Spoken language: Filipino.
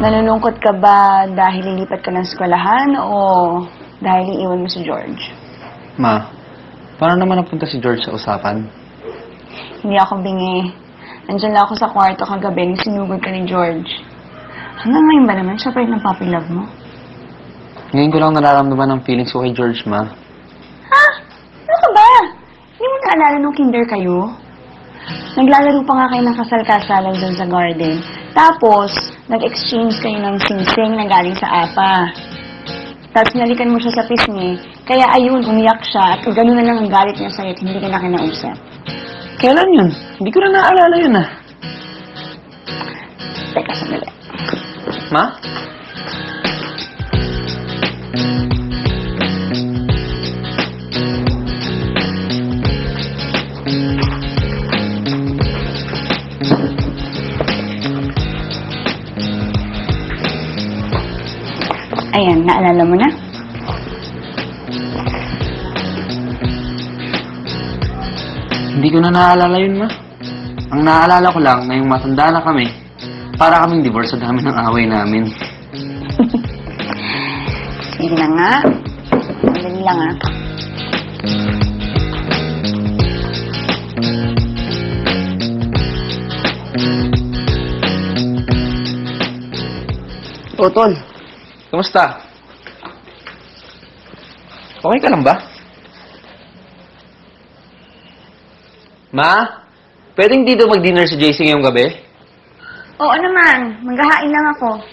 Nalulungkot ka ba dahil lilipat ka ng eskwelahan o dahil iiwan mo si George? Ma, paano naman napunta si George sa usapan? Hindi ako bingi. Nandiyan lang ako sa kwarto kagabi nung sinugod ka ni George. Hanggang ngayon ba naman siya pa rin ang puppy love mo? Ngayon ko lang nararamdaman ang feelings ko kay George, Ma. Ha? Ano ka ba? Hindi mo naalala nung kinder kayo? Naglalaro pa nga kayo ng kasal-kasalan dun sa garden. Tapos, nag-exchange kayo ng sing-sing na galing sa apa. Tapos nalikan mo siya sa pisngi. Kaya ayun, umiyak siya at gano'n na lang ang galit niya sa'yo at hindi ka na kinausap. Kailan yun? Hindi ko na naalala yun, ah. Teka, sandali. Ma? Ayan, naalala mo na? Hindi ko na naalala yun, Ma. Ang naalala ko lang, ngayong matanda na kami, para kaming divorce sa dami ng away namin. Sige na nga. Sandali lang, ha? O, Tol. Kamusta? Okay ka lang ba? Ma? Pwedeng dito mag-dinner si JC ngayong gabi? Oo naman. Maghahain lang ako.